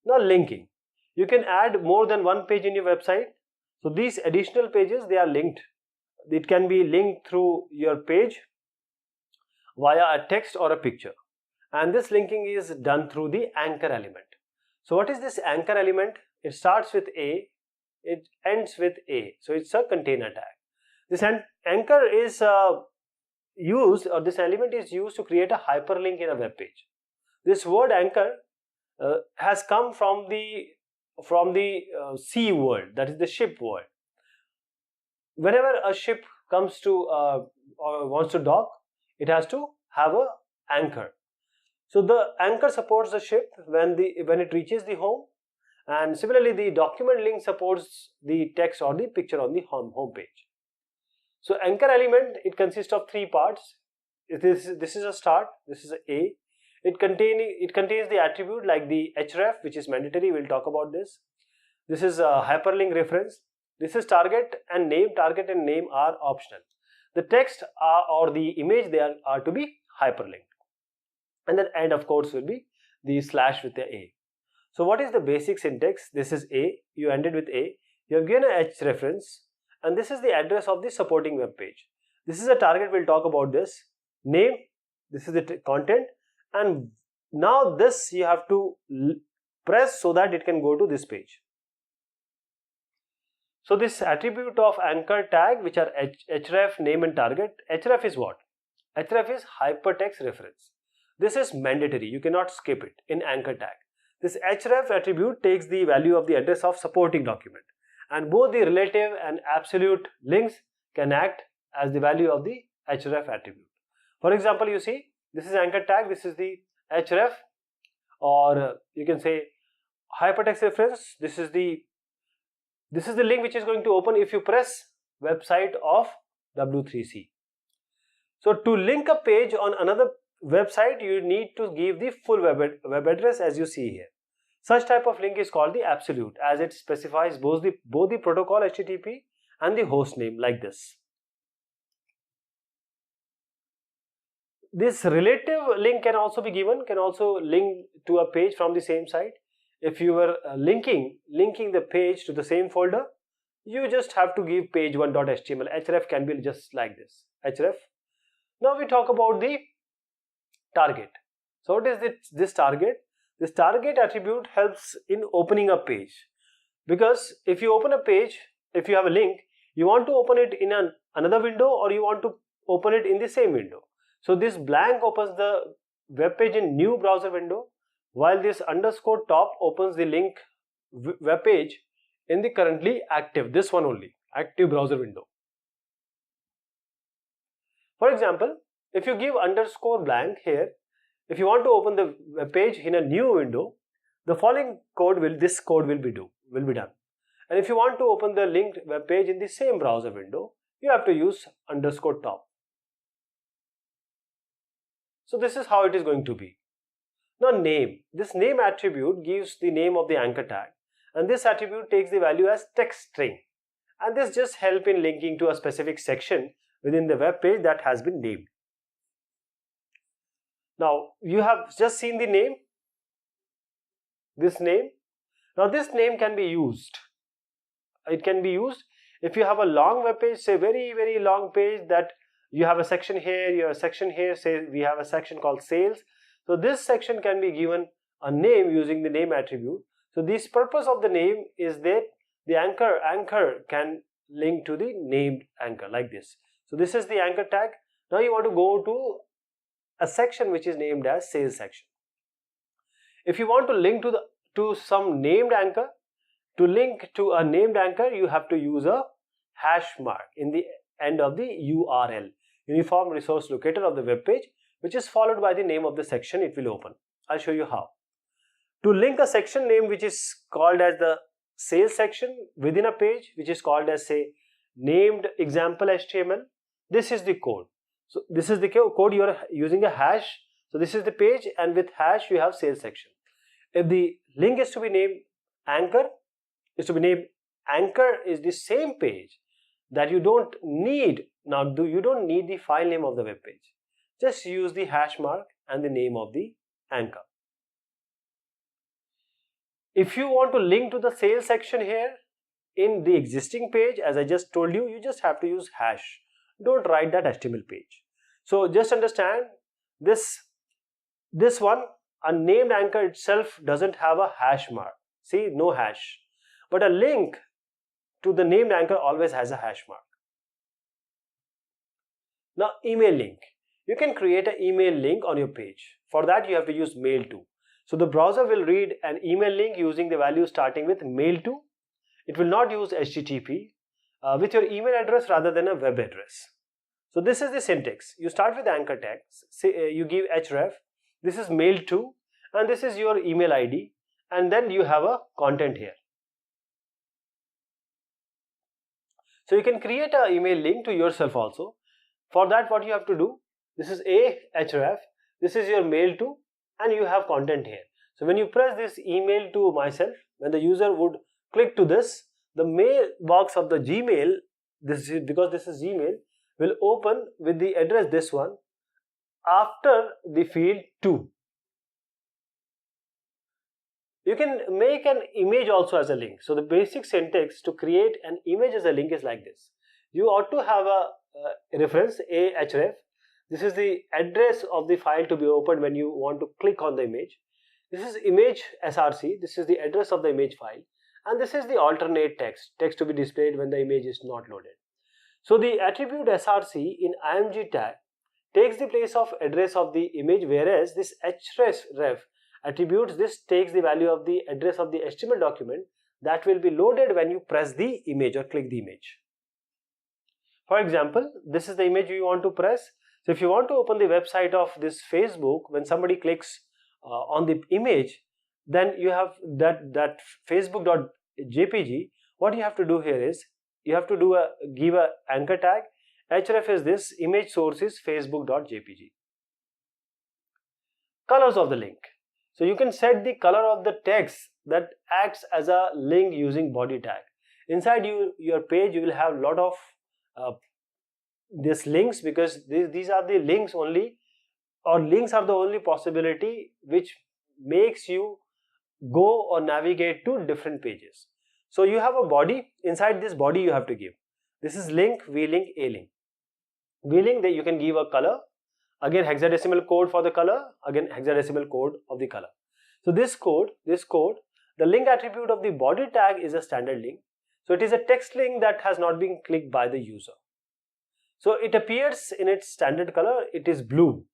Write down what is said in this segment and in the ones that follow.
Now linking. You can add more than one page in your website. So these additional pages, they are linked. It can be linked through your page via a text or a picture. And this linking is done through the anchor element. So what is this anchor element? It starts with A, it ends with A. So it's a container tag. This anchor is used, or this element is used to create a hyperlink in a web page. This word anchor has come from the sea world, that is the ship world. Whenever a ship comes to or wants to dock, it has to have a anchor. So the anchor supports the ship when it reaches the home, and similarly the document link supports the text or the picture on the home page. So anchor element, it consists of three parts. This is a start, this is a A. It contains the attribute like the HREF, which is mandatory. We'll talk about this. This is a hyperlink reference. This is target and name. Target and name are optional. The text or the image, they are to be hyperlinked. And then end, of course, will be the slash with the A. So what is the basic syntax? This is A. You ended with A. You have given a H reference, and this is the address of the supporting web page. This is a target. We'll talk about this. Name. This is the content. And now this you have to press so that it can go to this page. So this attribute of anchor tag, which are href, name and target. Href is what? Href is hypertext reference. This is mandatory. You cannot skip it in anchor tag. This href attribute takes the value of the address of supporting document, and both the relative and absolute links can act as the value of the href attribute. For example, you see, this is anchor tag, this is the href, or you can say hypertext reference. This is the link which is going to open if you press website of W3C. So to link a page on another website, you need to give the full web address as you see here. Such type of link is called the absolute, as it specifies both the protocol HTTP and the host name, like this. This relative link can also be given, can also link to a page from the same site. If you were linking the page to the same folder, you just have to give page1.html. href can be just like this, href. Now we talk about the target. So what is this target? This target attribute helps in opening a page, because if you open a page, if you have a link, you want to open it in another window, or you want to open it in the same window. So this blank opens the web page in new browser window, while this underscore top opens the link web page in the currently active, this one only, active browser window. For example, if you give underscore blank here, if you want to open the web page in a new window, the following code will be done. And if you want to open the linked web page in the same browser window, you have to use underscore top. So this is how it is going to be. Now name. This name attribute gives the name of the anchor tag, and this attribute takes the value as text string, and this just helps in linking to a specific section within the web page that has been named. Now you have just seen the name, this name. Now this name can be used. It can be used if you have a long web page, say very long page, that you have a section here, you have a section here, say we have a section called sales. So this section can be given a name using the name attribute. So this purpose of the name is that the anchor can link to the named anchor, like this. So this is the anchor tag. Now you want to go to a section which is named as sales section. If you want to link to some named anchor, to link to a named anchor, you have to use a hash mark in the end of the URL, uniform resource locator of the web page, which is followed by the name of the section it will open. I'll show you how. To link a section name which is called as the sales section within a page which is called as, say, named example HTML, this is the code. So this is the code, you are using a hash. So this is the page, and with hash you have sales section. If the link is to be named anchor, is the same page that you don't need. Now you don't need the file name of the web page. Just use the hash mark and the name of the anchor. If you want to link to the sales section here in the existing page, as I just told you, you just have to use hash. Don't write that HTML page. So just understand this one, a named anchor itself doesn't have a hash mark. See, no hash. But a link to the named anchor always has a hash mark. Now, email link. You can create an email link on your page. For that, you have to use mail to. So the browser will read an email link using the value starting with mail to. It will not use HTTP with your email address rather than a web address. So this is the syntax. You start with anchor tag. You give href. This is mail to, and this is your email ID, and then you have a content here. So you can create an email link to yourself also. For that, what you have to do, this is a href, this is your mail to, and you have content here. So when you press this email to myself, when the user would click to this, the mailbox of the Gmail, because this is Gmail, will open with the address this one after the field to. You can make an image also as a link. So the basic syntax to create an image as a link is like this. You ought to have a reference, a href. This is the address of the file to be opened when you want to click on the image. This is image src. This is the address of the image file. And this is the alternate text to be displayed when the image is not loaded. So the attribute src in img tag takes the place of address of the image, whereas this HREF attributes, this takes the value of the address of the HTML document that will be loaded when you press the image or click the image. For example, this is the image you want to press. So if you want to open the website of this Facebook, when somebody clicks on the image, then you have that facebook.jpg. What you have to do here is, you have to give a anchor tag. href is this, image source is facebook.jpg. Colors of the link. So you can set the color of the text that acts as a link using body tag. Inside your page, you will have a lot of these links, because these are the links only, or links are the only possibility which makes you go or navigate to different pages. So you have a body. Inside this body you have to give. This is link, v-link, a-link. V-link, that you can give a color. Again, hexadecimal code for the color. Again, hexadecimal code of the color. So this code, the link attribute of the body tag is a standard link. So it is a text link that has not been clicked by the user. So it appears in its standard color. It is blue,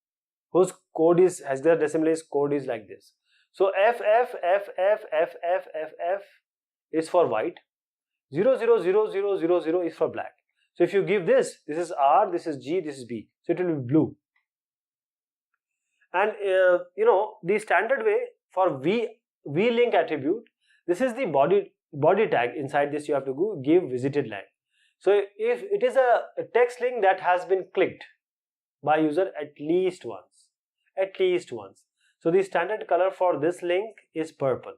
whose code is hexadecimal code is like this. So F is for white, 0000000 is for black. So if you give this is R, this is G, this is B, so it will be blue. And the standard way for v-link attribute, this is the body tag. Inside this you have to give visited line. So if it is a text link that has been clicked by user at least once, so the standard color for this link is purple.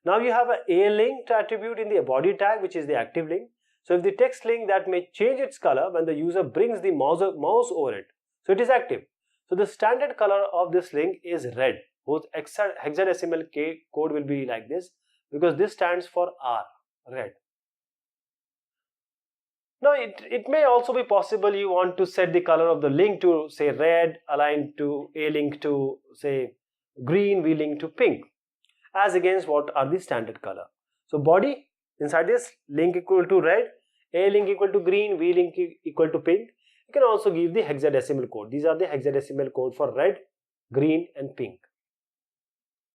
Now you have a linked attribute in the body tag, which is the active link. So if the text link that may change its color when the user brings the mouse over it, so it is active. So the standard color of this link is red, whose hexadecimal code will be like this, because this stands for R, red. Now it may also be possible you want to set the color of the link to say red, aligned to a link to say green, v link to pink, as against what are the standard color. So body, inside this, link equal to red, a link equal to green, v link equal to pink. You can also give the hexadecimal code. These are the hexadecimal code for red, green and pink.